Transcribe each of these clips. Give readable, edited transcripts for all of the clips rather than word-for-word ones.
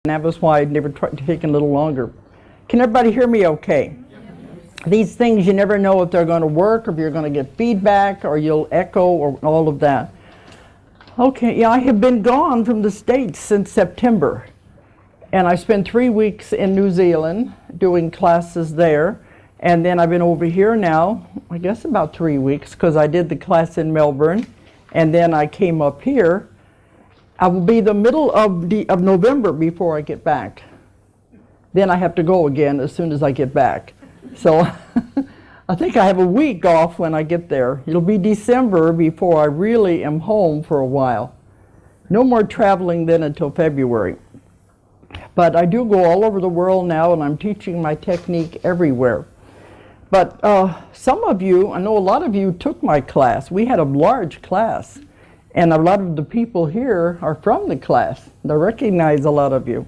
That was why I never tried to take a little longer. Can everybody hear me okay? These things, you never know if they're going to work, or if you're going to get feedback, or you'll echo, or all of that. Okay, yeah, I have been gone from the States since September. And I spent 3 weeks in New Zealand doing classes there. And then I've been over here now, I guess about 3 weeks, because I did the class in Melbourne. And then I came up here. I will be the middle of November before I get back. Then I have to go again as soon as I get back. So I think I have a week off when I get there. It'll be December before I really am home for a while. No more traveling then until February. But I do go all over the world now, and I'm teaching my technique everywhere. But some of you, I know a lot of you took my class. We had a large class, and a lot of the people here are from the class. I recognize a lot of you.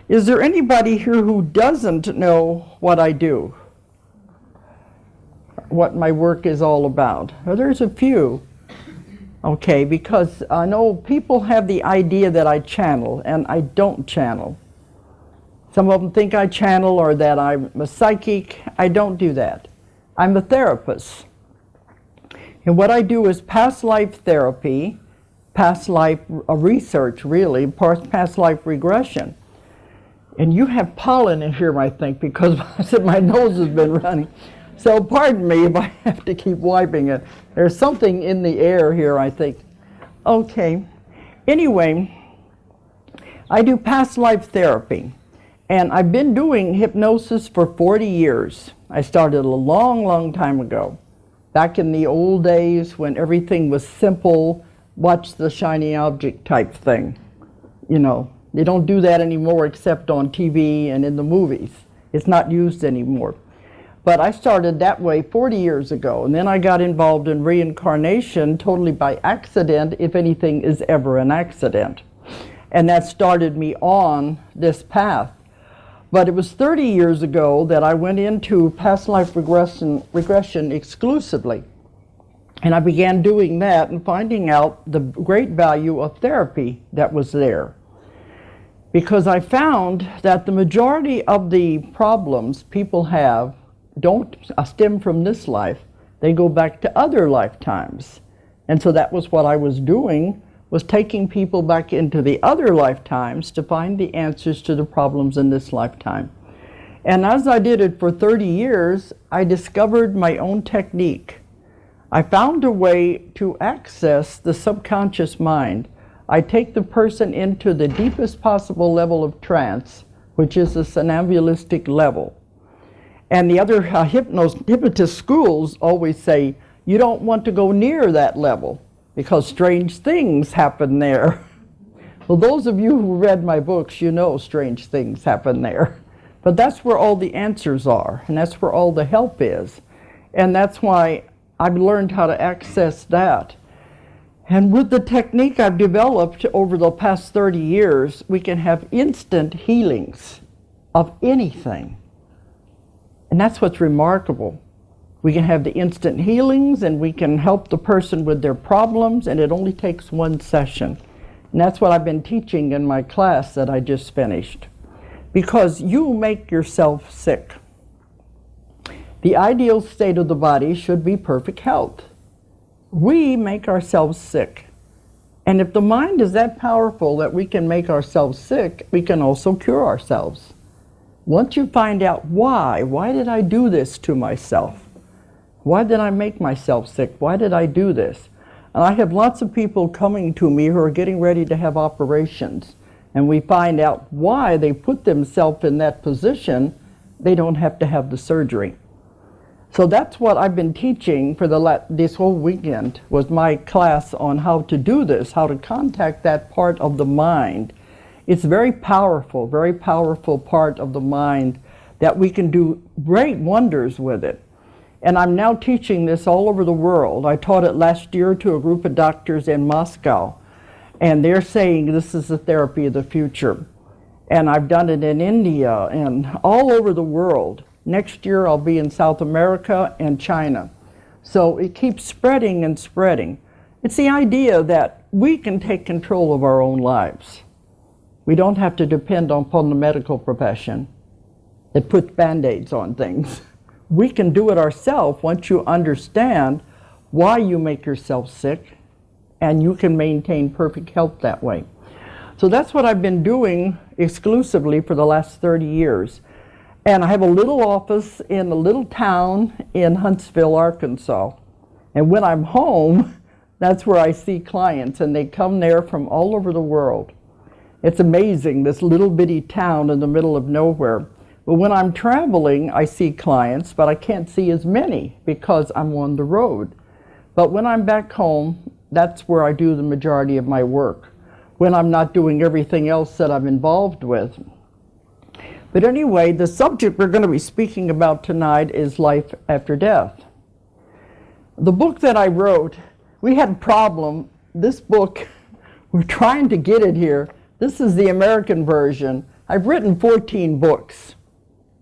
Is there anybody here who doesn't know what I do? What my work is all about? Well, there's a few. Okay, because I know people have the idea that I channel, and I don't channel. Some of them think I channel or that I'm a psychic. I don't do that. I'm a therapist. And what I do is past life therapy, past life research, really, past life regression. And you have pollen in here, I think, because I said my nose has been running. So pardon me if I have to keep wiping it. There's something in the air here, I think. Okay. Anyway, I do past life therapy. And I've been doing hypnosis for 40 years. I started a long, long time ago. Back in the old days when everything was simple, watch the shiny object type thing. You know. They don't do that anymore except on TV and in the movies. It's not used anymore. But I started that way 40 years ago, and then I got involved in reincarnation totally by accident, if anything is ever an accident. And that started me on this path. But it was 30 years ago that I went into past life regression exclusively. And I began doing that and finding out the great value of therapy that was there. Because I found that the majority of the problems people have don't stem from this life. They go back to other lifetimes. And so that was what I was doing, was taking people back into the other lifetimes to find the answers to the problems in this lifetime. And as I did it for 30 years, I discovered my own technique. I found a way to access the subconscious mind. I take the person into the deepest possible level of trance, which is the somnambulistic level. And the other hypnotist schools always say, you don't want to go near that level because strange things happen there. Well, those of you who read my books, you know strange things happen there. But that's where all the answers are, and that's where all the help is. And that's why I've learned how to access that. And with the technique I've developed over the past 30 years, we can have instant healings of anything. And that's what's remarkable. We can have the instant healings, and we can help the person with their problems, and it only takes one session. And that's what I've been teaching in my class that I just finished. Because you make yourself sick. The ideal state of the body should be perfect health. We make ourselves sick. And if the mind is that powerful that we can make ourselves sick, we can also cure ourselves. Once you find out why did I do this to myself? Why did I make myself sick? Why did I do this? And I have lots of people coming to me who are getting ready to have operations. And we find out why they put themselves in that position. They don't have to have the surgery. So that's what I've been teaching for this whole weekend, was my class on how to do this, how to contact that part of the mind. It's very powerful part of the mind that we can do great wonders with it. And I'm now teaching this all over the world. I taught it last year to a group of doctors in Moscow, and they're saying this is the therapy of the future. And I've done it in India and all over the world. Next year I'll be in South America and China. So it keeps spreading and spreading. It's the idea that we can take control of our own lives. We don't have to depend upon the medical profession that puts Band-Aids on things. We can do it ourselves once you understand why you make yourself sick, and you can maintain perfect health that way. So that's what I've been doing exclusively for the last 30 years. And I have a little office in a little town in Huntsville, Arkansas. And when I'm home, that's where I see clients, and they come there from all over the world. It's amazing, this little bitty town in the middle of nowhere. But when I'm traveling, I see clients, but I can't see as many because I'm on the road. But when I'm back home, that's where I do the majority of my work, when I'm not doing everything else that I'm involved with. But anyway, the subject we're going to be speaking about tonight is life after death. The book that I wrote, we had a problem. This book, we're trying to get it here. This is the American version. I've written 14 books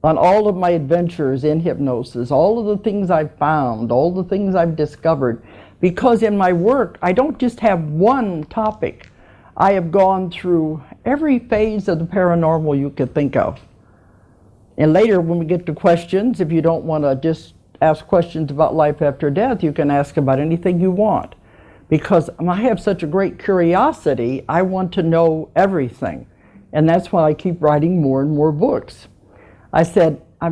on all of my adventures in hypnosis, all of the things I've found, all the things I've discovered. Because in my work, I don't just have one topic. I have gone through every phase of the paranormal you could think of. And later, when we get to questions, if you don't want to just ask questions about life after death, you can ask about anything you want. Because I have such a great curiosity, I want to know everything. And that's why I keep writing more and more books. I said, I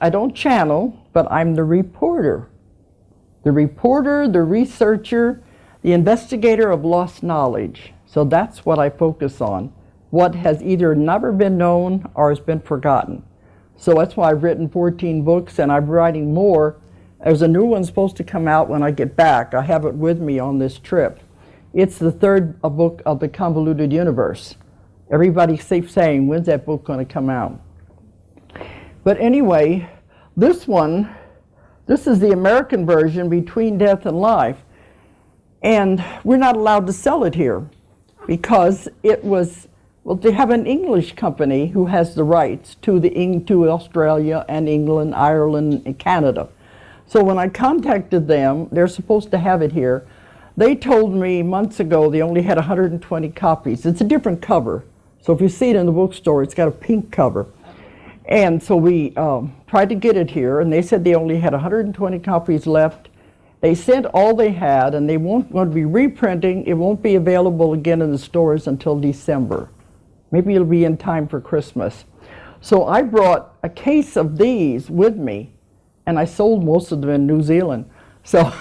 don't channel, but I'm the reporter. The reporter, the researcher, the investigator of lost knowledge. So that's what I focus on. What has either never been known or has been forgotten. So that's why I've written 14 books, and I'm writing more. There's a new one supposed to come out when I get back. I have it with me on this trip. It's the third book of the Convoluted Universe. Everybody keeps saying, when's that book going to come out? But anyway, this is the American version, Between Death and Life. And we're not allowed to sell it here because it was, well, they have an English company who has the rights to Australia and England, Ireland, and Canada. So when I contacted them, they're supposed to have it here. They told me months ago they only had 120 copies. It's a different cover. So if you see it in the bookstore, it's got a pink cover. And so we tried to get it here, and they said they only had 120 copies left. They sent all they had, and they won't going to be reprinting. It won't be available again in the stores until December. Maybe it'll be in time for Christmas. So I brought a case of these with me, and I sold most of them in New Zealand. So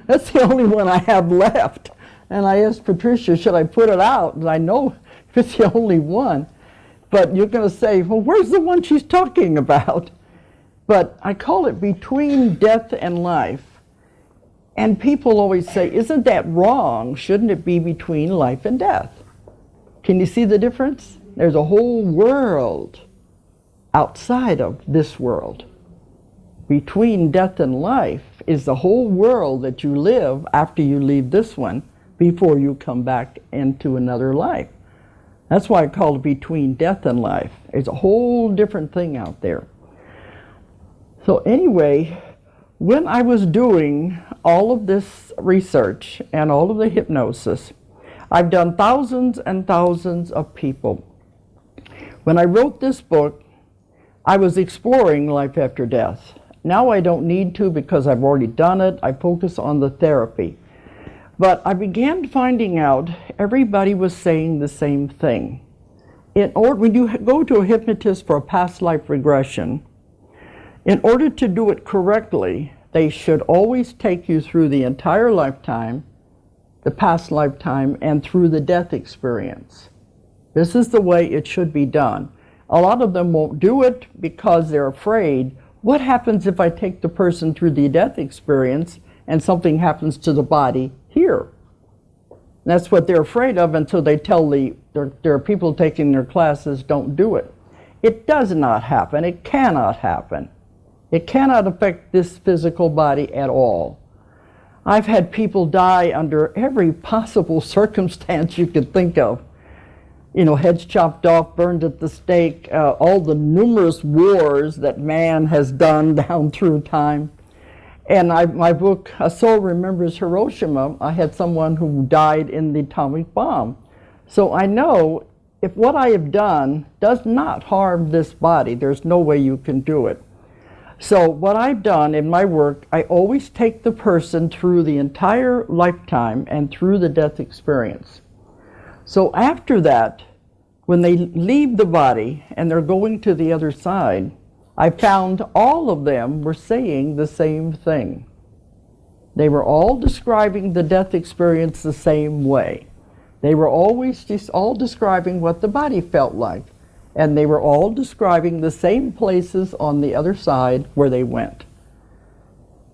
that's the only one I have left. And I asked Patricia, should I put it out? And I know it's the only one. But you're going to say, well, where's the one she's talking about? But I call it Between Death and Life. And people always say, isn't that wrong? Shouldn't it be between life and death? Can you see the difference? There's a whole world outside of this world. Between death and life is the whole world that you live after you leave this one before you come back into another life. That's why I call it Between Death and Life. It's a whole different thing out there. So anyway, when I was doing all of this research and all of the hypnosis, I've done thousands and thousands of people. When I wrote this book, I was exploring life after death. Now I don't need to because I've already done it. I focus on the therapy. But I began finding out everybody was saying the same thing. When you go to a hypnotist for a past life regression, in order to do it correctly, they should always take you through the entire lifetime, the past lifetime, and through the death experience. This is the way it should be done. A lot of them won't do it because they're afraid. What happens if I take the person through the death experience and something happens to the body here? That's what they're afraid of until they tell there are people taking their classes, don't do it. It does not happen. It cannot happen. It cannot affect this physical body at all. I've had people die under every possible circumstance you could think of. You know, heads chopped off, burned at the stake, all the numerous wars that man has done down through time. And my book, A Soul Remembers Hiroshima, I had someone who died in the atomic bomb. So I know if what I have done does not harm this body, there's no way you can do it. So what I've done in my work, I always take the person through the entire lifetime and through the death experience. So after that, when they leave the body and they're going to the other side, I found all of them were saying the same thing. They were all describing the death experience the same way. They were always just all describing what the body felt like. And they were all describing the same places on the other side where they went.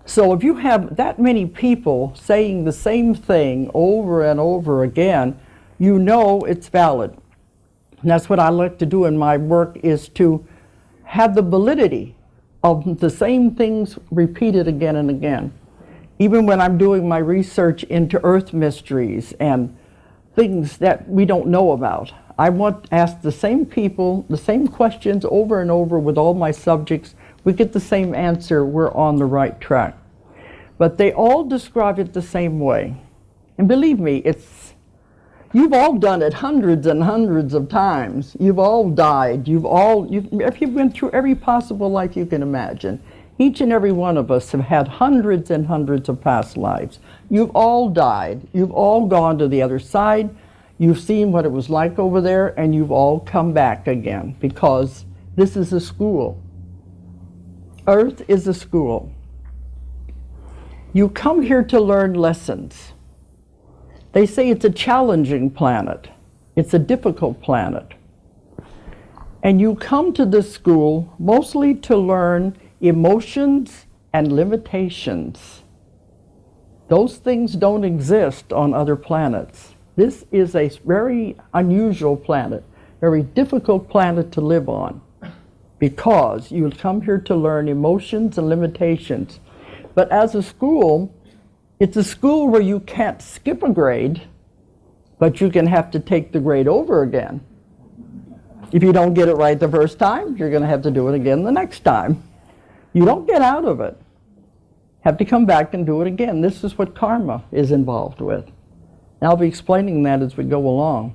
So if you have that many people saying the same thing over and over again, you know it's valid. And that's what I like to do in my work, is to have the validity of the same things repeated again and again. Even when I'm doing my research into earth mysteries and things that we don't know about, I want to ask the same people, the same questions over and over with all my subjects. We get the same answer, we're on the right track. But they all describe it the same way. And believe me, you've all done it hundreds and hundreds of times. You've all died. You've been through every possible life you can imagine. Each and every one of us have had hundreds and hundreds of past lives. You've all died. You've all gone to the other side. You've seen what it was like over there, and you've all come back again, because this is a school. Earth is a school. You come here to learn lessons. They say it's a challenging planet. It's a difficult planet. And you come to this school mostly to learn emotions and limitations. Those things don't exist on other planets. This is a very unusual planet, very difficult planet to live on, because you come here to learn emotions and limitations. But as a school, it's a school where you can't skip a grade, but you can have to take the grade over again. If you don't get it right the first time, you're going to have to do it again the next time. You don't get out of it. Have to come back and do it again. This is what karma is involved with. And I'll be explaining that as we go along.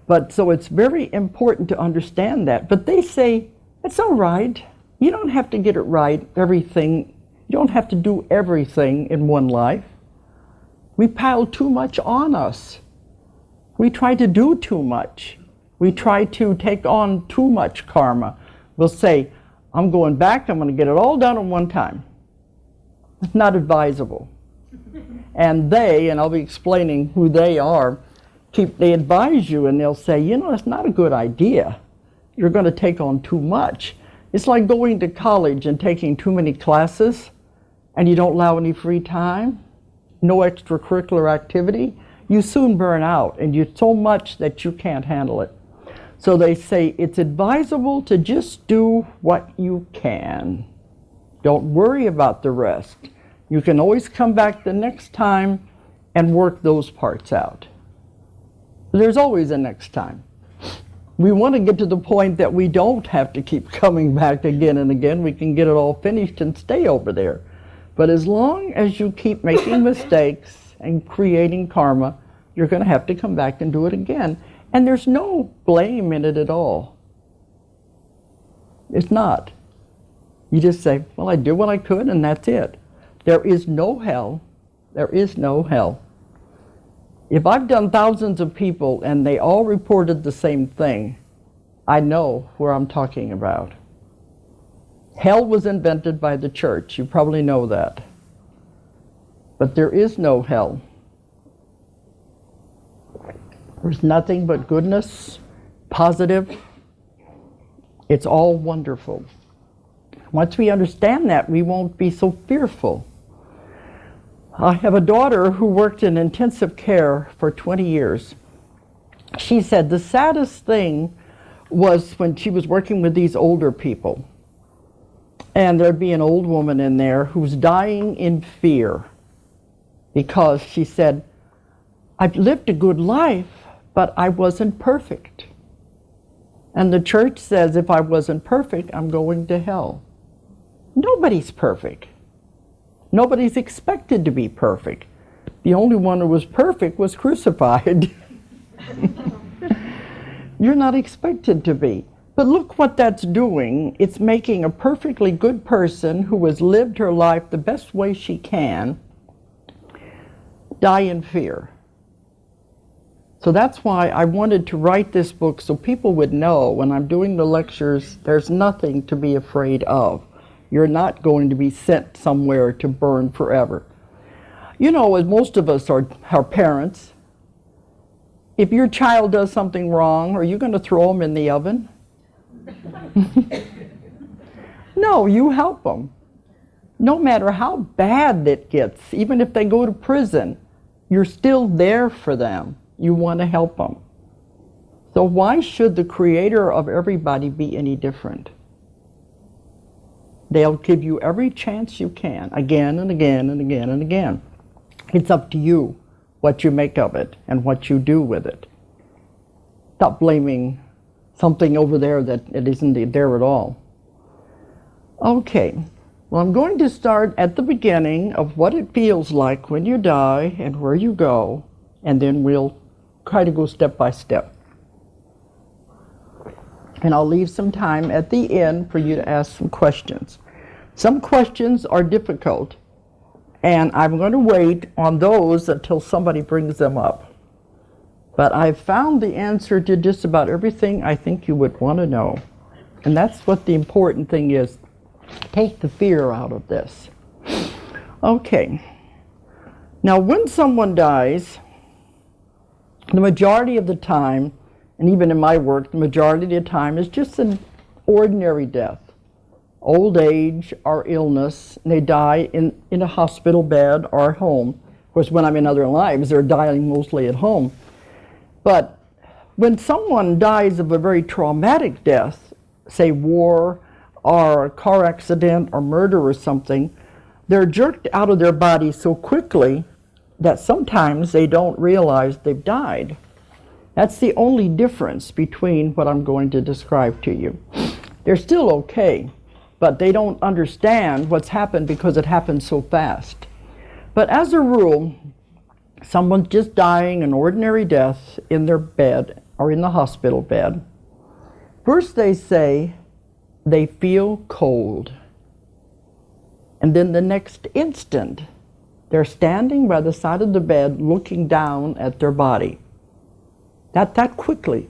But so it's very important to understand that. But they say, it's all right. You don't have to get it right, everything. You don't have to do everything in one life. We pile too much on us. We try to do too much. We try to take on too much karma. We'll say, I'm going back, I'm going to get it all done at one time. It's not advisable. And I'll be explaining who they are, they advise you, and they'll say, you know, it's not a good idea. You're going to take on too much. It's like going to college and taking too many classes, and you don't allow any free time, no extracurricular activity. You soon burn out, and you're so much that you can't handle it. So they say it's advisable to just do what you can. Don't worry about the rest. You can always come back the next time and work those parts out. There's always a next time. We want to get to the point that we don't have to keep coming back again and again. We can get it all finished and stay over there. But as long as you keep making mistakes and creating karma, you're going to have to come back and do it again. And there's no blame in it at all. It's not. You just say, well, I did what I could, and that's it. There is no hell. There is no hell. If I've done thousands of people and they all reported the same thing, I know where I'm talking about. Hell was invented by the church. You probably know that. But there is no hell. There's nothing but goodness, positive. It's all wonderful. Once we understand that, we won't be so fearful. I have a daughter who worked in intensive care for 20 years. She said the saddest thing was when she was working with these older people. And there'd be an old woman in there who's dying in fear, because she said, I've lived a good life, but I wasn't perfect. And the church says if I wasn't perfect, I'm going to hell. Nobody's perfect. Nobody's expected to be perfect. The only one who was perfect was crucified. You're not expected to be. But look what that's doing. It's making a perfectly good person who has lived her life the best way she can die in fear. So that's why I wanted to write this book, so people would know when I'm doing the lectures, there's nothing to be afraid of. You're not going to be sent somewhere to burn forever. You know, as most of us are parents, if your child does something wrong, are you going to throw them in the oven? No, you help them. No matter how bad it gets, even if they go to prison, you're still there for them. You want to help them. So why should the creator of everybody be any different? They'll give you every chance you can, again and again and again and again. It's up to you what you make of it and what you do with it. Stop blaming something over there that it isn't there at all. Okay, well, I'm going to start at the beginning of what it feels like when you die and where you go, and then we'll try to go step by step. And I'll leave some time at the end for you to ask some questions. Some questions are difficult, and I'm going to wait on those until somebody brings them up. But I've found the answer to just about everything I think you would want to know. And that's what the important thing is. Take the fear out of this. Okay. Now, when someone dies, the majority of the time, and even in my work, the majority of the time is just an ordinary death. Old age or illness, and they die in a hospital bed or at home. Of course, when I'm in other lives, they're dying mostly at home. But when someone dies of a very traumatic death, say war or a car accident or murder or something, they're jerked out of their body so quickly that sometimes they don't realize they've died. That's the only difference between what I'm going to describe to you. They're still okay, but they don't understand what's happened because it happened so fast. But as a rule, someone's just dying an ordinary death in their bed or in the hospital bed. First they say they feel cold. And then the next instant, they're standing by the side of the bed looking down at their body. That quickly.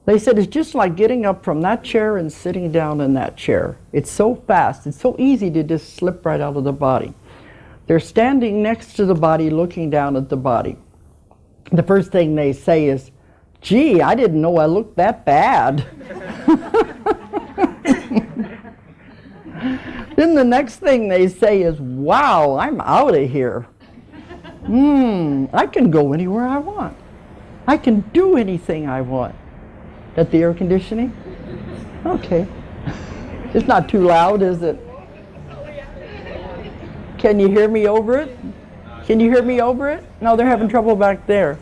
They said it's just like getting up from that chair and sitting down in that chair. It's so fast. It's so easy to just slip right out of the body. They're standing next to the body looking down at the body. The first thing they say is, "Gee, I didn't know I looked that bad." Then the next thing they say is, "Wow, I'm out of here. I can go anywhere I want. I can do anything I want." That the air conditioning? Okay. It's not too loud, is it? Can you hear me over it? Can you hear me over it? No, they're having trouble back there.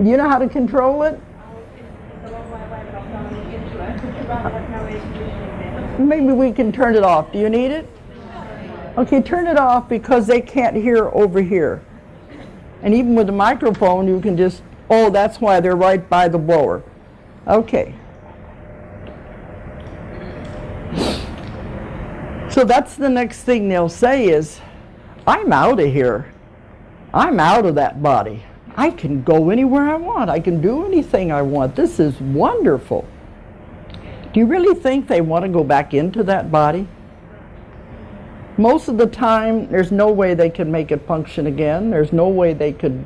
You know how to control it? Maybe we can turn it off. Do you need it? Okay, turn it off because they can't hear over here. And even with the microphone, you can just, oh, that's why they're right by the blower. Okay. So that's the next thing they'll say is, "I'm out of here. I'm out of that body. I can go anywhere I want. I can do anything I want. This is wonderful." Do you really think they want to go back into that body? Most of the time, there's no way they can make it function again. There's no way they could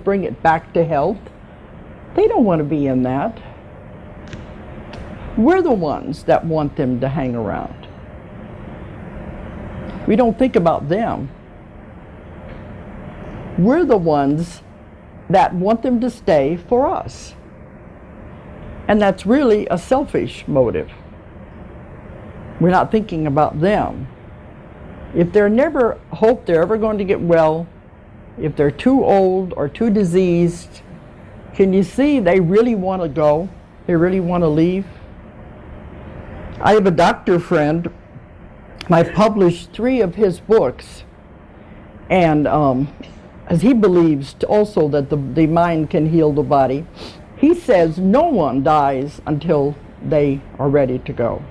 bring it back to health. They don't want to be in that. We're the ones that want them to hang around. We don't think about them. We're the ones that want them to stay for us. And that's really a selfish motive. We're not thinking about them. If they're never hope they're ever going to get well, if they're too old or too diseased, can you see they really want to go? They really want to leave? I have a doctor friend. I've published 3 of his books, and as he believes also that the mind can heal the body, he says no one dies until they are ready to go.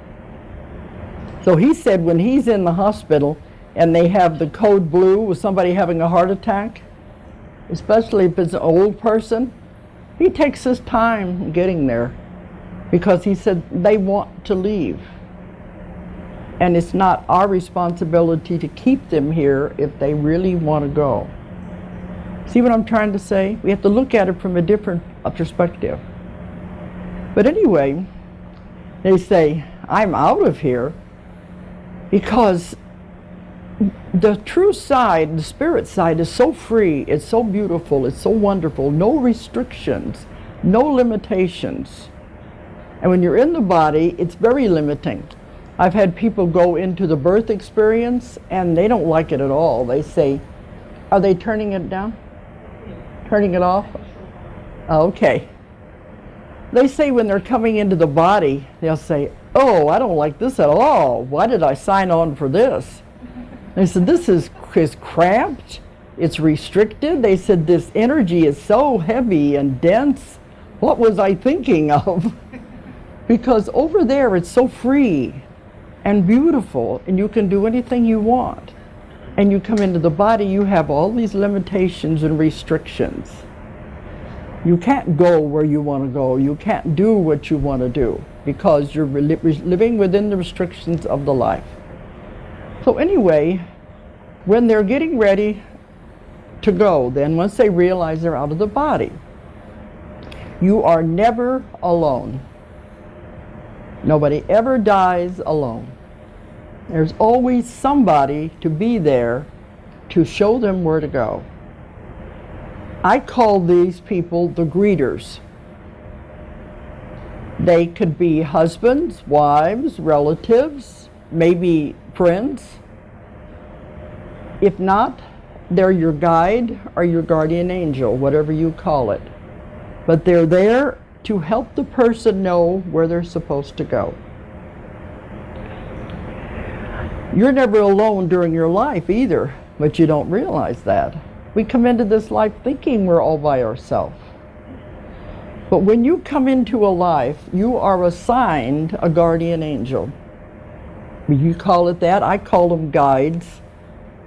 So he said when he's in the hospital and they have the code blue with somebody having a heart attack, especially if it's an old person, he takes his time getting there because he said they want to leave. And it's not our responsibility to keep them here if they really want to go. See what I'm trying to say? We have to look at it from a different perspective. But anyway, they say, I'm out of here because the true side, the spirit side, is so free, it's so beautiful, it's so wonderful, no restrictions, no limitations. And when you're in the body, it's very limiting. I've had people go into the birth experience and they don't like it at all. They say, are they turning it down? Turning it off? Okay. They say when they're coming into the body, they'll say, oh, I don't like this at all. Why did I sign on for this? They said, this is cramped, it's restricted. They said, this energy is so heavy and dense. What was I thinking of? Because over there it's so free and beautiful, and you can do anything you want. And you come into the body, you have all these limitations and restrictions. You can't go where you want to go. You can't do what you want to do because you're living within the restrictions of the life. So anyway, when they're getting ready to go, then once they realize they're out of the body, you are never alone. Nobody ever dies alone. There's always somebody to be there to show them where to go. I call these people the greeters. They could be husbands, wives, relatives, maybe friends. If not, they're your guide or your guardian angel, whatever you call it. But they're there to help the person know where they're supposed to go. You're never alone during your life either, but you don't realize that. We come into this life thinking we're all by ourselves. But when you come into a life, you are assigned a guardian angel. You call it that, I call them guides.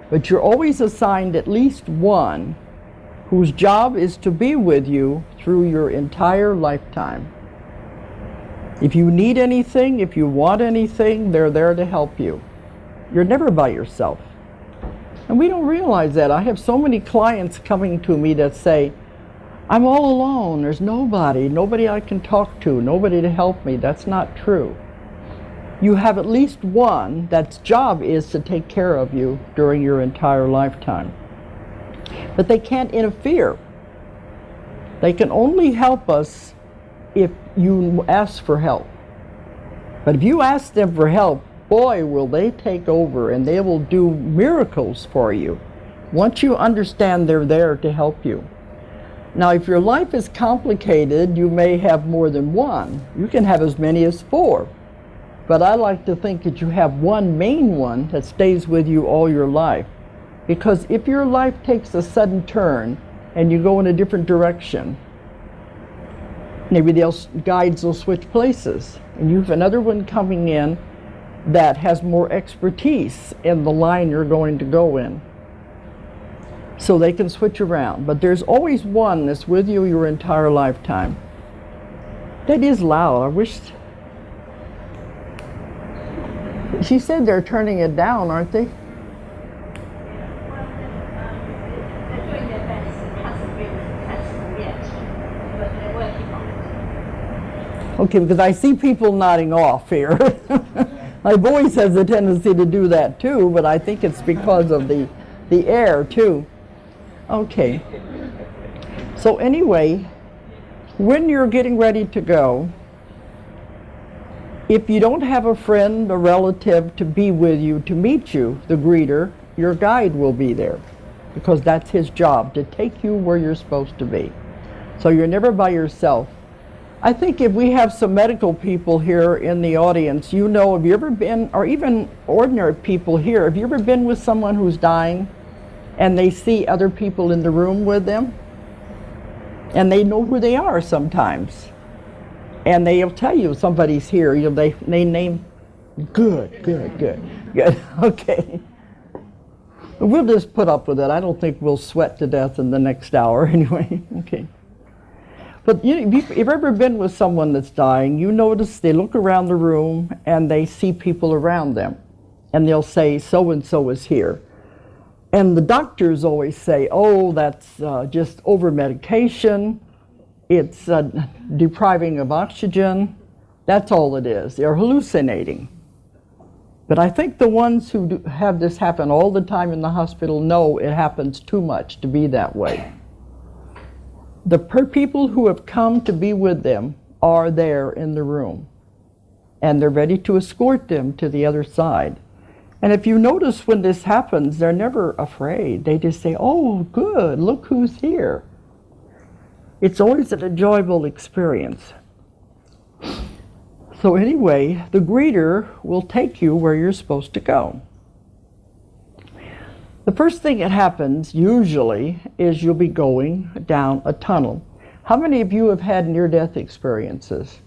But you're always assigned at least one whose job is to be with you through your entire lifetime. If you need anything, if you want anything, they're there to help you. You're never by yourself. And we don't realize that. I have so many clients coming to me that say, I'm all alone, there's nobody I can talk to, nobody to help me. That's not true. You have at least one that's job is to take care of you during your entire lifetime. But they can't interfere. They can only help us if you ask for help. But if you ask them for help, boy, will they take over and they will do miracles for you once you understand they're there to help you. Now, if your life is complicated, you may have more than one. You can have as many as 4. But I like to think that you have one main one that stays with you all your life. Because if your life takes a sudden turn and you go in a different direction, maybe guides will switch places. And you have another one coming in that has more expertise in the line you're going to go in. So they can switch around. But there's always one that's with you your entire lifetime. That is loud. I wish. She said they're turning it down, aren't they? Okay, because I see people nodding off here. My voice has a tendency to do that too, but I think it's because of the air too. Okay. So anyway, when you're getting ready to go, if you don't have a friend, a relative to be with you, to meet you, the greeter, your guide will be there. Because that's his job, to take you where you're supposed to be. So you're never by yourself. I think if we have some medical people here in the audience, you know, have you ever been, or even ordinary people here, have you ever been with someone who's dying? and they see other people in the room with them, and they know who they are sometimes. And they'll tell you somebody's here. You know, they name, good. Okay. We'll just put up with it. I don't think we'll sweat to death in the next hour anyway. Okay. But you know, if you've ever been with someone that's dying, you notice they look around the room and they see people around them. And they'll say, so-and-so is here. And the doctors always say, oh, that's just over-medication. It's depriving of oxygen. That's all it is. They're hallucinating. But I think the ones who have this happen all the time in the hospital know it happens too much to be that way. The people who have come to be with them are there in the room, and they're ready to escort them to the other side. And if you notice when this happens, they're never afraid. They just say, oh, good, look who's here. It's always an enjoyable experience. So anyway, the greeter will take you where you're supposed to go. The first thing that happens, usually, is you'll be going down a tunnel. How many of you have had near-death experiences?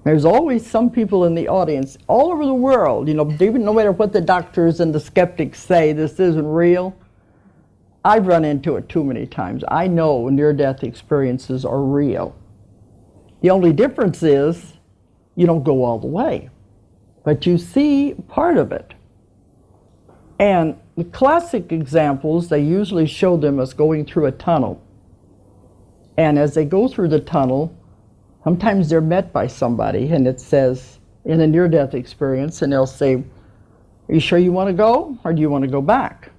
There's always some people in the audience all over the world, you know, even no matter what the doctors and the skeptics say, this isn't real. I've run into it too many times. I know near-death experiences are real. The only difference is you don't go all the way, but you see part of it. And the classic examples, they usually show them as going through a tunnel. And as they go through the tunnel, sometimes they're met by somebody, and it says, in a near-death experience, and they'll say, are you sure you want to go, or do you want to go back?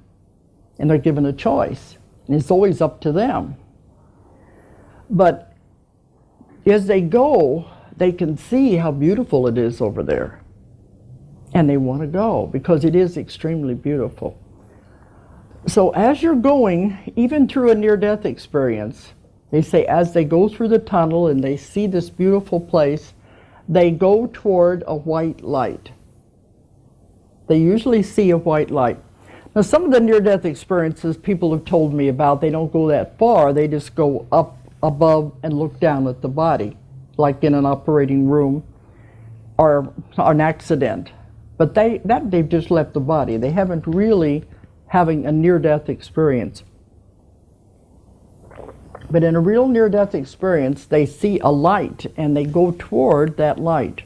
And they're given a choice. And it's always up to them. But as they go, they can see how beautiful it is over there. And they want to go, because it is extremely beautiful. So as you're going, even through a near-death experience, they say as they go through the tunnel and they see this beautiful place, they go toward a white light. They usually see a white light. Now, some of the near-death experiences people have told me about, they don't go that far. They just go up above and look down at the body, like in an operating room or an accident. But they've just left the body. They haven't really having a near-death experience. But in a real near-death experience, they see a light and they go toward that light.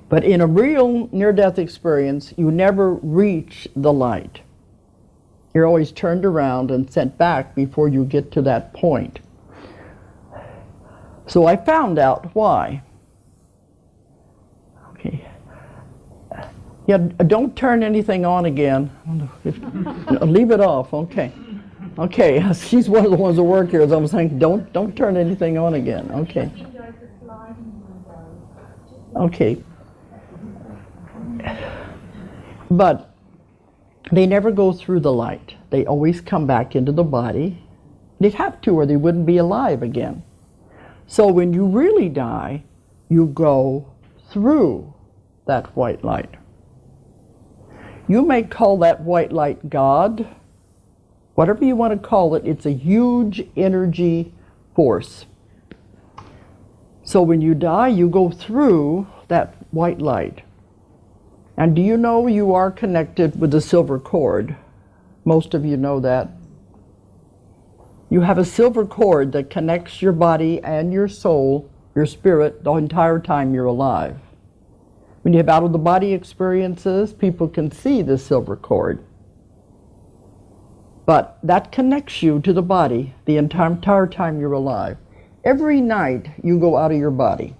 But in a real near-death experience, you never reach the light. You're always turned around and sent back before you get to that point. So I found out why. Okay. Yeah, don't turn anything on again. Leave it off, okay. Okay, she's one of the ones that work here, so I'm saying don't turn anything on again, okay. Okay. But they never go through the light. They always come back into the body. They'd have to, or they wouldn't be alive again. So when you really die, you go through that white light. You may call that white light God, whatever you want to call it. It's a huge energy force. So when you die, you go through that white light. And do you know you are connected with the silver cord? Most of you know that. You have a silver cord that connects your body and your soul, your spirit, the entire time you're alive. When you have out-of-the-body experiences, people can see the silver cord. But that connects you to the body the entire time you're alive. Every night you go out of your body.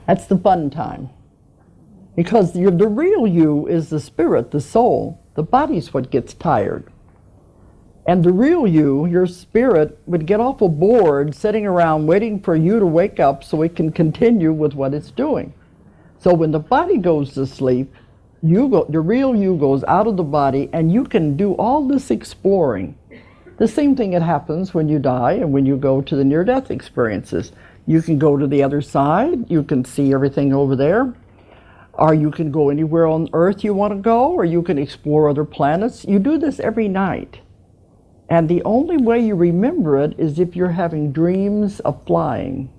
That's the fun time. Because the real you is the spirit, the soul. The body's what gets tired. And the real you, your spirit, would get awful bored sitting around waiting for you to wake up so it can continue with what it's doing. So when the body goes to sleep, the real you goes out of the body, and you can do all this exploring. The same thing that happens when you die and when you go to the near-death experiences. You can go to the other side. You can see everything over there. Or you can go anywhere on Earth you want to go, or you can explore other planets. You do this every night. And the only way you remember it is if you're having dreams of flying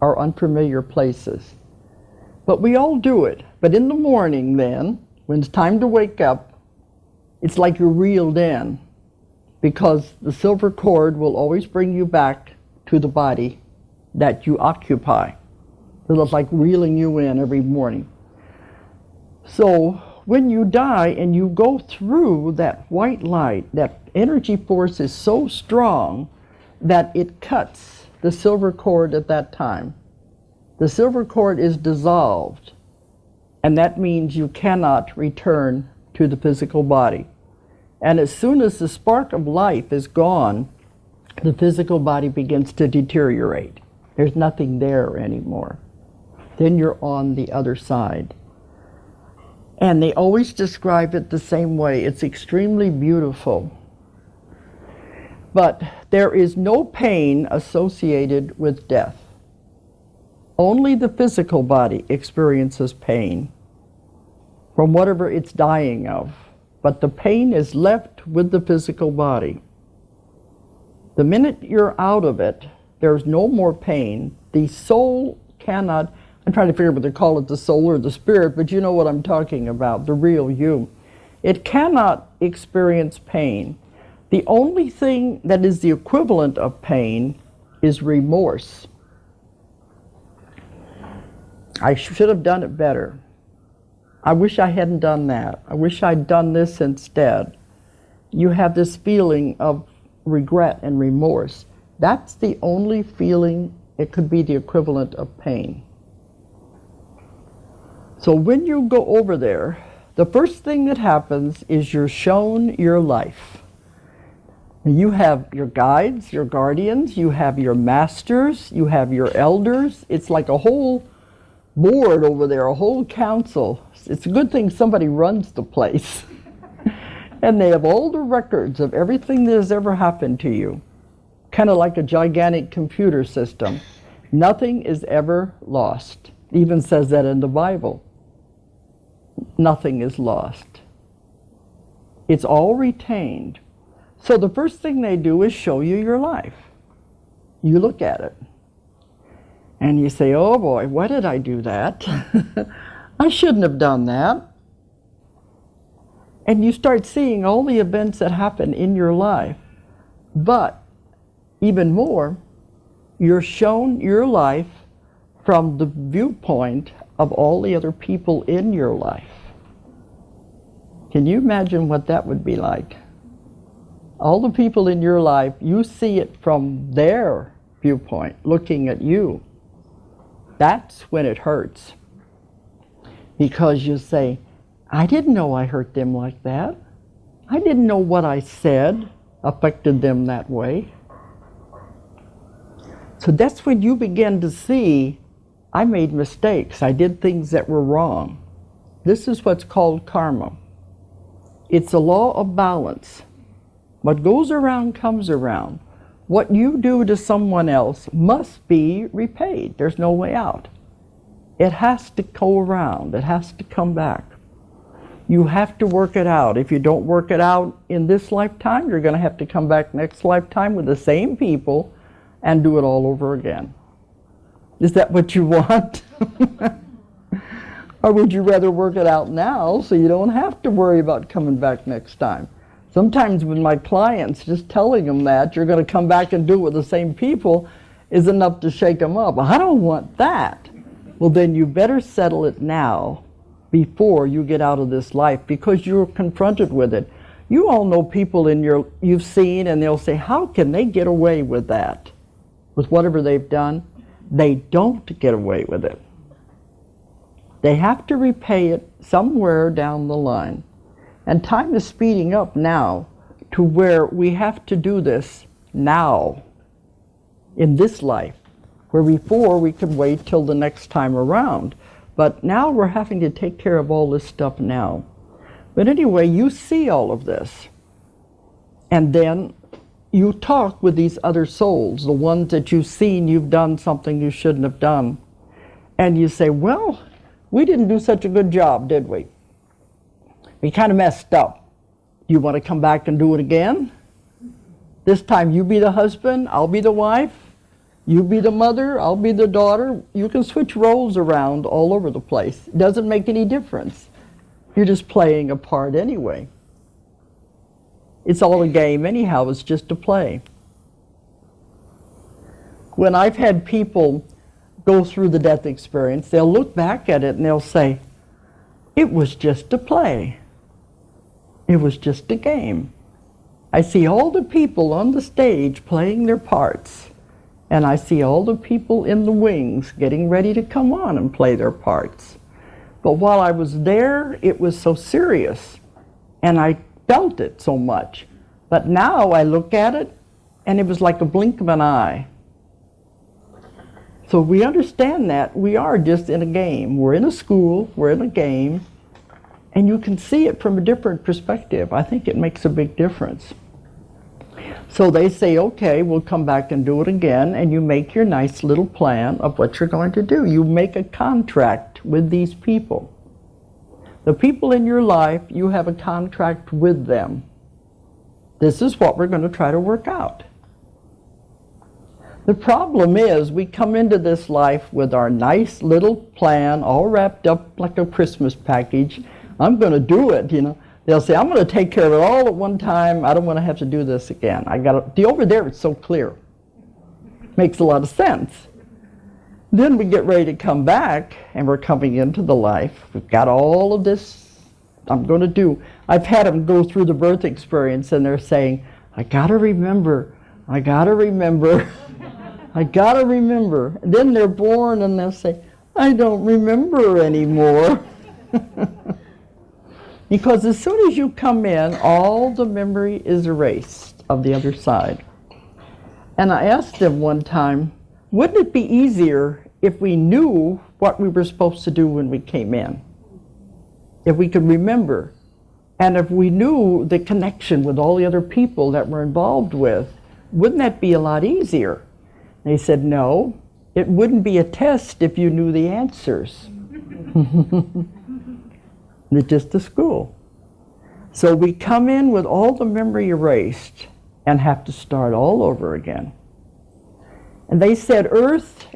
or unfamiliar places. But we all do it. But in the morning then, when it's time to wake up, it's like you're reeled in, because the silver cord will always bring you back to the body that you occupy. So it's like reeling you in every morning. So when you die and you go through that white light, that energy force is so strong that it cuts the silver cord at that time. The silver cord is dissolved, and that means you cannot return to the physical body. And as soon as the spark of life is gone, the physical body begins to deteriorate. There's nothing there anymore. Then you're on the other side. And they always describe it the same way. It's extremely beautiful. But there is no pain associated with death. Only the physical body experiences pain from whatever it's dying of. But the pain is left with the physical body. The minute you're out of it, there's no more pain. The soul cannot, I'm trying to figure out whether to call it the soul or the spirit, but you know what I'm talking about, the real you. It cannot experience pain. The only thing that is the equivalent of pain is remorse. I should have done it better. I wish I hadn't done that. I wish I'd done this instead. You have this feeling of regret and remorse. That's the only feeling. It could be the equivalent of pain. So when you go over there, the first thing that happens is you're shown your life. You have your guides, your guardians, you have your masters, you have your elders. It's like a whole board over there, a whole council. It's a good thing somebody runs the place. And they have all the records of everything that has ever happened to you. Kind of like a gigantic computer system. Nothing is ever lost. It even says that in the Bible. Nothing is lost. It's all retained. So the first thing they do is show you your life. You look at it. And you say, oh boy, why did I do that? I shouldn't have done that. And you start seeing all the events that happen in your life. But even more, you're shown your life from the viewpoint of all the other people in your life. Can you imagine what that would be like? All the people in your life, you see it from their viewpoint, looking at you. That's when it hurts. Because you say, I didn't know I hurt them like that. I didn't know what I said affected them that way. So that's when you begin to see, I made mistakes. I did things that were wrong. This is what's called karma. It's a law of balance. What goes around comes around. What you do to someone else must be repaid. There's no way out. It has to go around. It has to come back. You have to work it out. If you don't work it out in this lifetime, you're going to have to come back next lifetime with the same people and do it all over again. Is that what you want? Or would you rather work it out now so you don't have to worry about coming back next time? Sometimes with my clients, just telling them that you're going to come back and do it with the same people is enough to shake them up. I don't want that. Well, then you better settle it now before you get out of this life, because you're confronted with it. You all know people you've seen, and they'll say, how can they get away with that? With whatever they've done? They don't get away with it. They have to repay it somewhere down the line. And time is speeding up now to where we have to do this now, in this life, where before we could wait till the next time around. But now we're having to take care of all this stuff now. But anyway, you see all of this. And then you talk with these other souls, the ones that you've seen you've done something you shouldn't have done. And you say, well, We didn't do such a good job, did we? We kind of messed up. You want to come back and do it again? This time you be the husband, I'll be the wife. You be the mother, I'll be the daughter. You can switch roles around all over the place. It doesn't make any difference. You're just playing a part anyway. It's all a game anyhow, it's just a play. When I've had people go through the death experience, they'll look back at it and they'll say, it was just a play. It was just a game. I see all the people on the stage playing their parts, and I see all the people in the wings getting ready to come on and play their parts. But while I was there, it was so serious, and I felt it so much. But now I look at it, and it was like a blink of an eye. So we understand that we are just in a game. We're in a school, we're in a game, and you can see it from a different perspective. I think it makes a big difference. So they say, okay, we'll come back and do it again, and you make your nice little plan of what you're going to do. You make a contract with these people. The people in your life, you have a contract with them. This is what we're going to try to work out. The problem is we come into this life with our nice little plan all wrapped up like a Christmas package. I'm going to do it, you know. They'll say, I'm going to take care of it all at one time. I don't want to have to do this again. The over there is so clear. Makes a lot of sense. Then we get ready to come back, and we're coming into the life. We've got all of this I'm going to do. I've had them go through the birth experience, and they're saying, I got to remember. I got to remember. I got to remember. Then they're born, and they'll say, I don't remember anymore. Because as soon as you come in, all the memory is erased of the other side. And I asked them one time, wouldn't it be easier if we knew what we were supposed to do when we came in? If we could remember, and if we knew the connection with all the other people that we're involved with, wouldn't that be a lot easier? They said, no, it wouldn't be a test if you knew the answers. It's just a school. So we come in with all the memory erased and have to start all over again. And they said Earth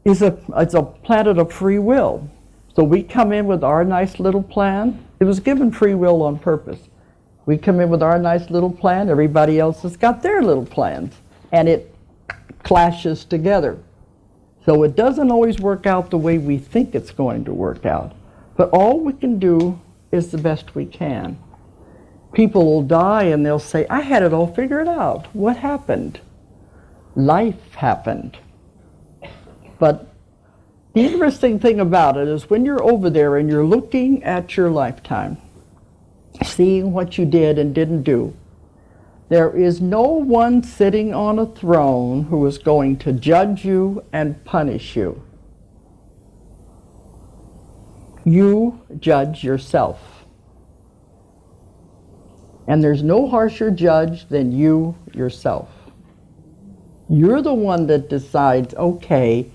is a planet of free will. So we come in with our nice little plan. It was given free will on purpose. We come in with our nice little plan. Everybody else has got their little plans. And it clashes together. So it doesn't always work out the way we think it's going to work out. But all we can do is the best we can. People will die and they'll say, I had it all figured out. What happened? Life happened. But the interesting thing about it is when you're over there and you're looking at your lifetime, seeing what you did and didn't do, there is no one sitting on a throne who is going to judge you and punish you. You judge yourself. And there's no harsher judge than you yourself. You're the one that decides, okay,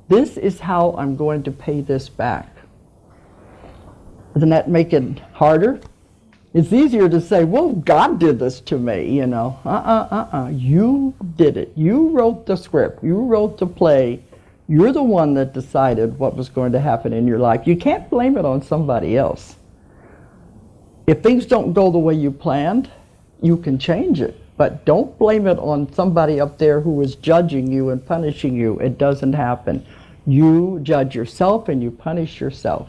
this is how I'm going to pay this back. Doesn't that make it harder? It's easier to say, well, God did this to me, you know. You did it. You wrote the script. You wrote the play. You're the one that decided what was going to happen in your life. You can't blame it on somebody else. If things don't go the way you planned, you can change it. But don't blame it on somebody up there who is judging you and punishing you. It doesn't happen. You judge yourself and you punish yourself.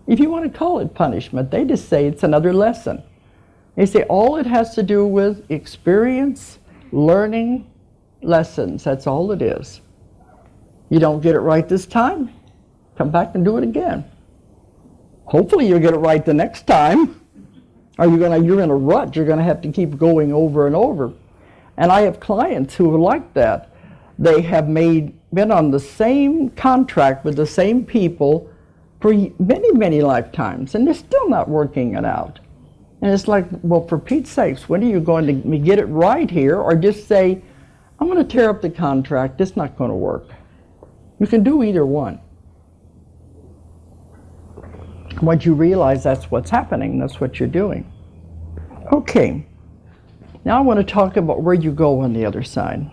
If you want to call it punishment, they just say it's another lesson. They say all it has to do with experience, learning, lessons. That's all it is. You don't get it right this time, come back and do it again. Hopefully you'll get it right the next time. Or you're in a rut. You're going to have to keep going over and over. And I have clients who are like that. They have been on the same contract with the same people for many, many lifetimes, and they're still not working it out. And it's like, well, for Pete's sakes, when are you going to get it right here? Or just say, I'm going to tear up the contract. It's not going to work. You can do either one. Once you realize that's what's happening, that's what you're doing. Okay, now I want to talk about where you go on the other side.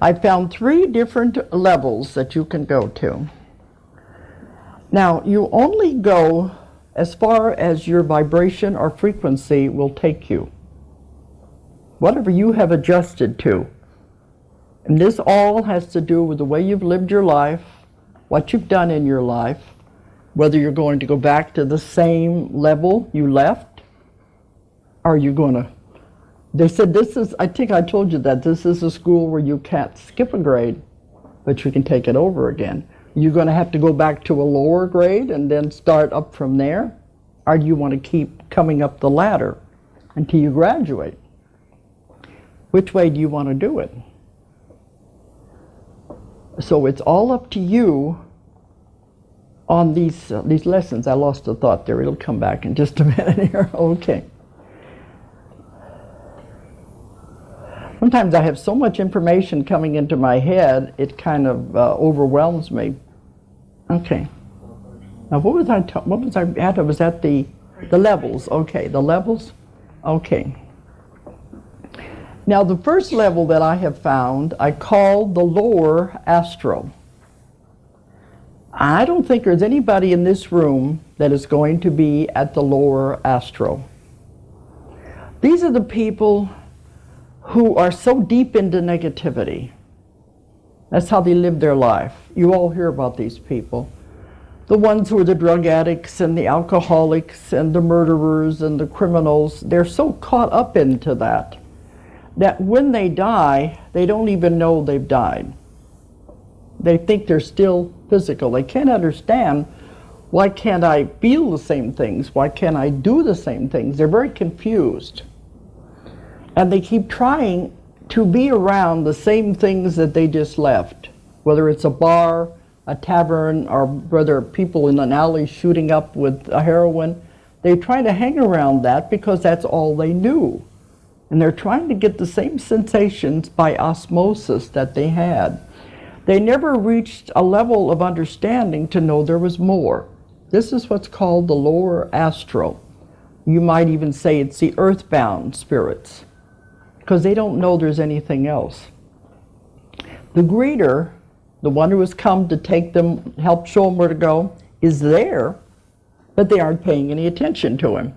I found 3 different levels that you can go to. Now, you only go as far as your vibration or frequency will take you. Whatever you have adjusted to. And this all has to do with the way you've lived your life, what you've done in your life, whether you're going to go back to the same level you left, or you're going to, they said this is, I think I told you that this is a school where you can't skip a grade, but you can take it over again. You're going to have to go back to a lower grade and then start up from there, or do you want to keep coming up the ladder until you graduate? Which way do you want to do it? So it's all up to you on these lessons. I lost a thought there. It'll come back in just a minute here. Okay. Sometimes I have so much information coming into my head, it kind of overwhelms me. Okay. Now what was I at? I was at the levels. Okay, the levels. Okay. Now the first level that I have found, I call the lower astral. I don't think there's anybody in this room that is going to be at the lower astral. These are the people who are so deep into negativity. That's how they live their life. You all hear about these people. The ones who are the drug addicts and the alcoholics and the murderers and the criminals, they're so caught up into that when they die, they don't even know they've died. They think they're still physical. They can't understand, why can't I feel the same things? Why can't I do the same things? They're very confused. And they keep trying to be around the same things that they just left, whether it's a bar, a tavern, or whether people in an alley shooting up with a heroin. They try to hang around that because that's all they knew. And they're trying to get the same sensations by osmosis that they had. They never reached a level of understanding to know there was more. This is what's called the lower astral. You might even say it's the earthbound spirits, because they don't know there's anything else. The greeter, the one who has come to take them, help show them where to go, is there, but they aren't paying any attention to him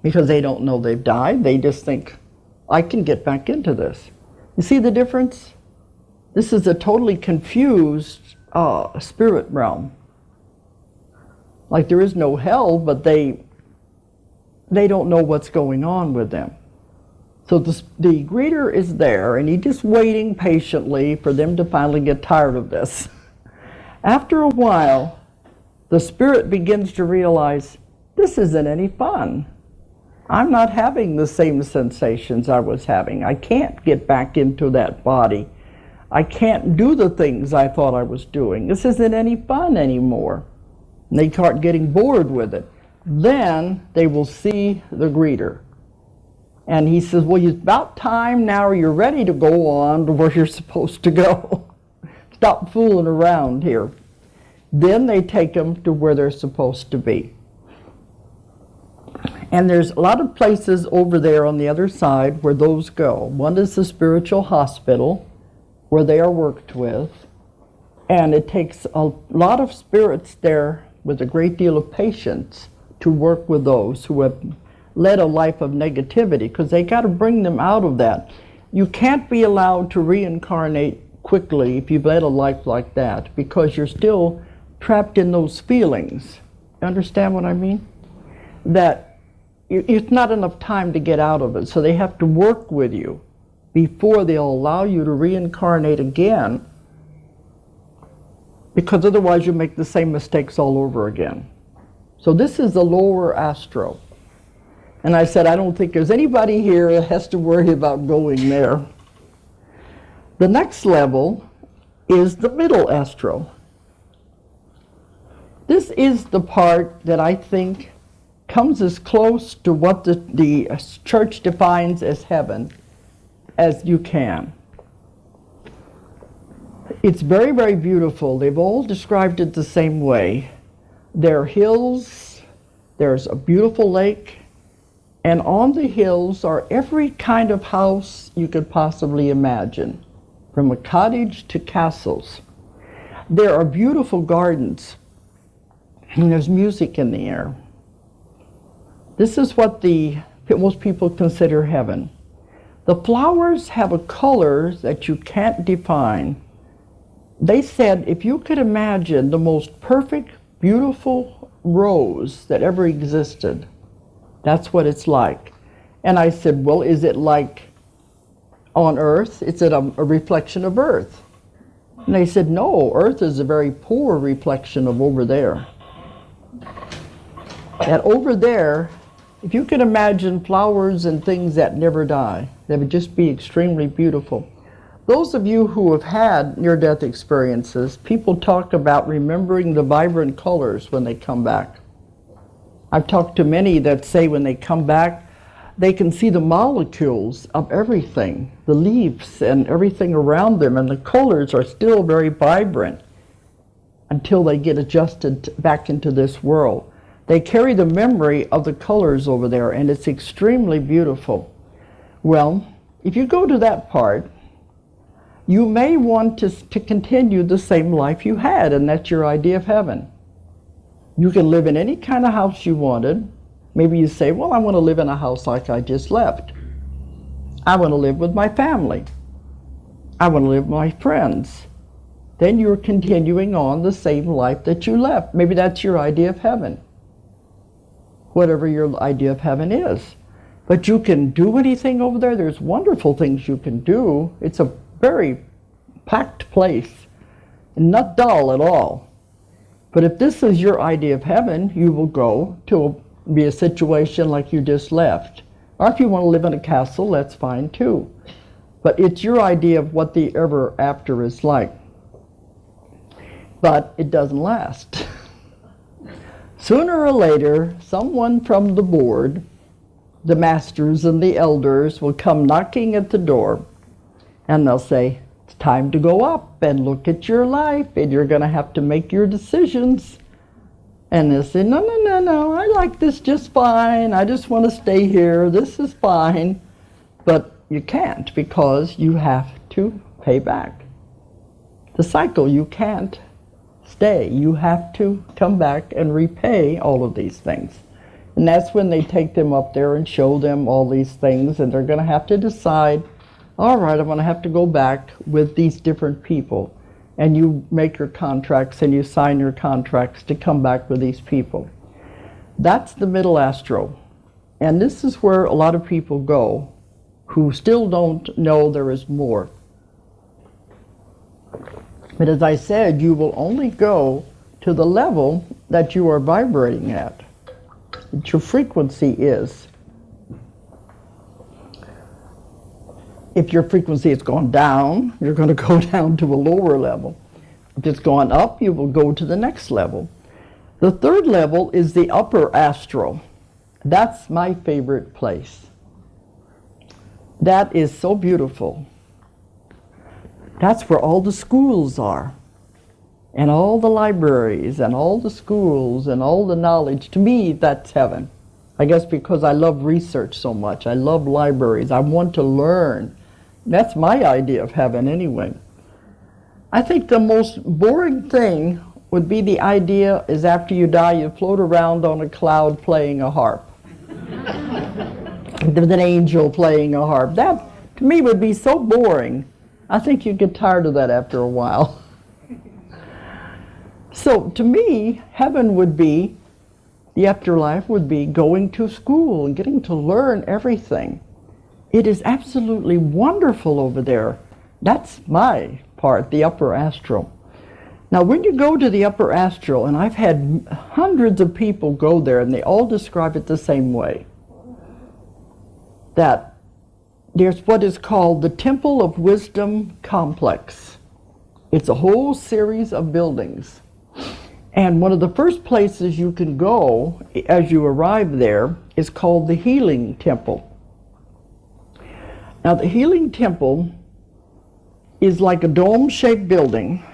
because they don't know they've died. They just think, I can get back into this. You see the difference? This is a totally confused spirit realm. Like there is no hell, but they don't know what's going on with them. So the greeter is there, and he's just waiting patiently for them to finally get tired of this. After a while, the spirit begins to realize, this isn't any fun. I'm not having the same sensations I was having. I can't get back into that body. I can't do the things I thought I was doing. This isn't any fun anymore. And they start getting bored with it. Then they will see the greeter. And he says, well, it's about time now, you're ready to go on to where you're supposed to go. Stop fooling around here. Then they take them to where they're supposed to be. And there's a lot of places over there on the other side where those go. One is the spiritual hospital, where they are worked with. And it takes a lot of spirits there with a great deal of patience to work with those who have led a life of negativity, because they got to bring them out of that. You can't be allowed to reincarnate quickly if you've led a life like that, because you're still trapped in those feelings. You understand what I mean? That it's not enough time to get out of it, so they have to work with you before they'll allow you to reincarnate again, because otherwise you'll make the same mistakes all over again. So this is the lower astral. And I said, I don't think there's anybody here that has to worry about going there. The next level is the middle astral. This is the part that I think comes as close to what the church defines as heaven as you can. It's very, very beautiful. They've all described it the same way. There are hills, there's a beautiful lake, and on the hills are every kind of house you could possibly imagine, from a cottage to castles. There are beautiful gardens, and there's music in the air. This is what most people consider heaven. The flowers have a color that you can't define. They said if you could imagine the most perfect, beautiful rose that ever existed, that's what it's like. And I said, well, is it like on Earth? Is it a reflection of Earth? And they said, no, Earth is a very poor reflection of over there. And over there, if you could imagine flowers and things that never die, they would just be extremely beautiful. Those of you who have had near-death experiences, people talk about remembering the vibrant colors when they come back. I've talked to many that say when they come back, they can see the molecules of everything, the leaves and everything around them, and the colors are still very vibrant until they get adjusted back into this world. They carry the memory of the colors over there, and it's extremely beautiful. Well, if you go to that part, you may want to continue the same life you had, and that's your idea of heaven. You can live in any kind of house you wanted. Maybe you say, well, I want to live in a house like I just left. I want to live with my family. I want to live with my friends. Then you're continuing on the same life that you left. Maybe that's your idea of heaven. Whatever your idea of heaven is. But you can do anything over there. There's wonderful things you can do. It's a very packed place, and not dull at all. But if this is your idea of heaven, you will go to be a situation like you just left. Or if you want to live in a castle, that's fine too. But it's your idea of what the ever after is like. But it doesn't last. Sooner or later, someone from the board, the masters and the elders, will come knocking at the door, and they'll say, it's time to go up and look at your life, and you're going to have to make your decisions. And they'll say, no, no, no, no, I like this just fine. I just want to stay here. This is fine. But you can't, because you have to pay back. The cycle, you can't stay. You have to come back and repay all of these things. And that's when they take them up there and show them all these things, and they're going to have to decide, all right, I'm going to have to go back with these different people. And you make your contracts and you sign your contracts to come back with these people. That's the middle astral. And this is where a lot of people go who still don't know there is more. But as I said, you will only go to the level that you are vibrating at, that your frequency is. If your frequency has gone down, you're going to go down to a lower level. If it's gone up, you will go to the next level. The third level is the upper astral. That's my favorite place. That is so beautiful. That's where all the schools are, and all the libraries, and all the schools, and all the knowledge. To me, that's heaven. I guess because I love research so much. I love libraries. I want to learn. That's my idea of heaven anyway. I think the most boring thing would be the idea is after you die, you float around on a cloud playing a harp. There's an angel playing a harp. That, to me, would be so boring. I think you'd get tired of that after a while. So, to me, heaven would be, the afterlife would be going to school and getting to learn everything. It is absolutely wonderful over there. That's my part, the upper astral. Now, when you go to the upper astral, and I've had hundreds of people go there, and they all describe it the same way, that there's what is called the Temple of Wisdom Complex. It's a whole series of buildings. And one of the first places you can go as you arrive there is called the Healing Temple. Now, the Healing Temple is like a dome-shaped building.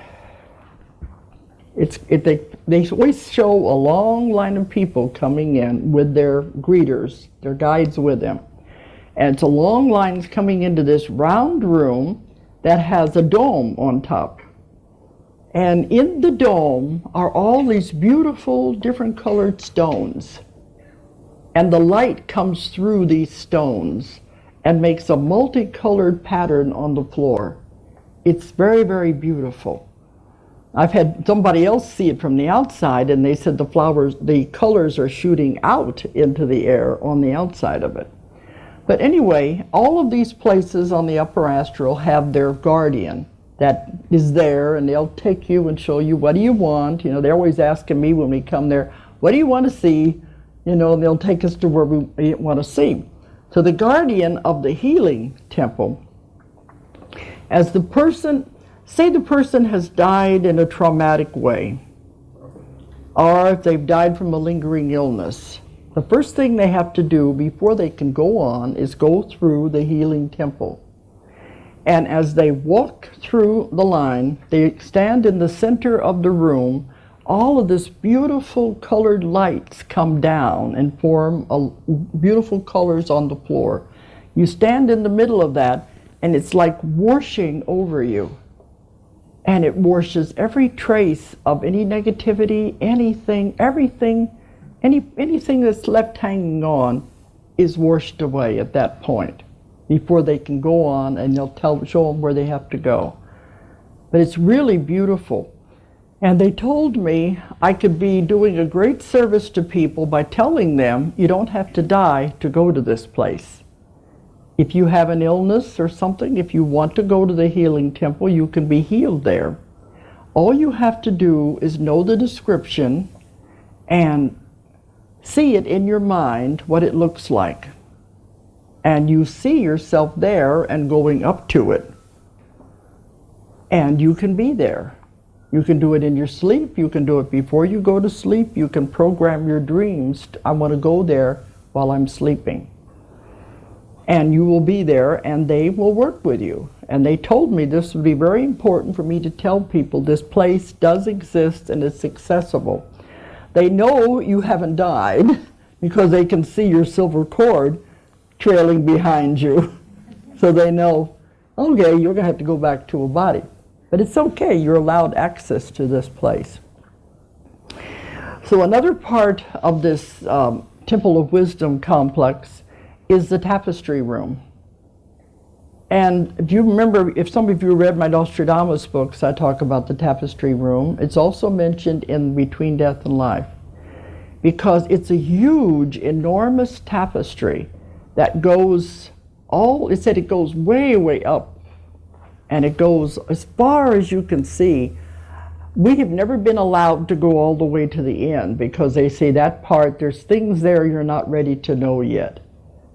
They always show a long line of people coming in with their greeters, their guides with them. And it's a long line coming into this round room that has a dome on top. And in the dome are all these beautiful different colored stones. And the light comes through these stones and makes a multicolored pattern on the floor. It's very, very beautiful. I've had somebody else see it from the outside, and they said the colors are shooting out into the air on the outside of it. But anyway, all of these places on the upper astral have their guardian that is there, and they'll take you and show you, what do you want? You know, they're always asking me when we come there, what do you want to see? You know, and they'll take us to where we want to see. So the guardian of the healing temple, as the person, say the person has died in a traumatic way, or if they've died from a lingering illness, the first thing they have to do before they can go on is go through the healing temple. And as they walk through the line, they stand in the center of the room. All of this beautiful colored lights come down and form beautiful colors on the floor. You stand in the middle of that, and it's like washing over you. And it washes every trace of any negativity, anything, everything, anything that's left hanging on is washed away at that point before they can go on, and they'll show them where they have to go. But it's really beautiful. And they told me I could be doing a great service to people by telling them you don't have to die to go to this place. If you have an illness or something, if you want to go to the healing temple, you can be healed there. All you have to do is know the description and see it in your mind, what it looks like. And you see yourself there and going up to it. And you can be there. You can do it in your sleep. You can do it before you go to sleep. You can program your dreams. I want to go there while I'm sleeping. And you will be there, and they will work with you. And they told me this would be very important for me to tell people this place does exist and it's accessible. They know you haven't died because they can see your silver cord trailing behind you. So they know, okay, you're going to have to go back to a body. But it's okay, you're allowed access to this place. So another part of this Temple of Wisdom complex is the tapestry room. And if you remember, if some of you read my Nostradamus books, I talk about the tapestry room. It's also mentioned in Between Death and Life, because it's a huge, enormous tapestry that goes it said it goes way, way up. And it goes as far as you can see. We have never been allowed to go all the way to the end because they say that part, there's things there you're not ready to know yet.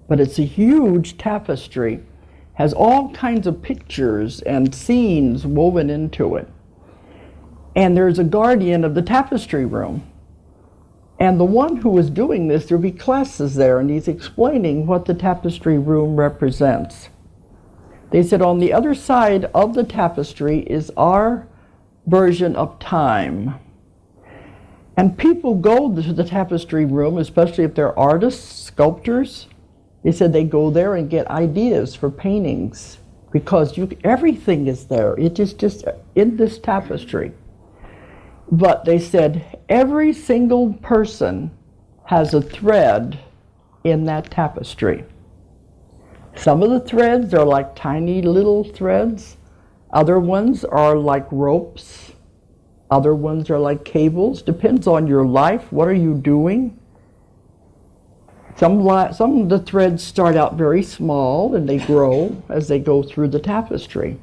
But it's a huge tapestry, has all kinds of pictures and scenes woven into it. And there's a guardian of the tapestry room. And the one who is doing this, there'll be classes there, and he's explaining what the tapestry room represents. They said on the other side of the tapestry is our version of time. And people go to the tapestry room, especially if they're artists, sculptors. They said they go there and get ideas for paintings because everything is there. It is just in this tapestry. But they said every single person has a thread in that tapestry. Some of the threads are like tiny little threads. Other ones are like ropes. Other ones are like cables. Depends on your life. What are you doing? Some of the threads start out very small and they grow as they go through the tapestry.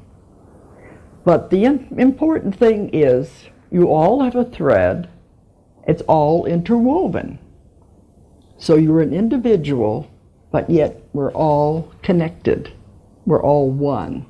But the important thing is you all have a thread. It's all interwoven. So you're an individual, but yet we're all connected. We're all one.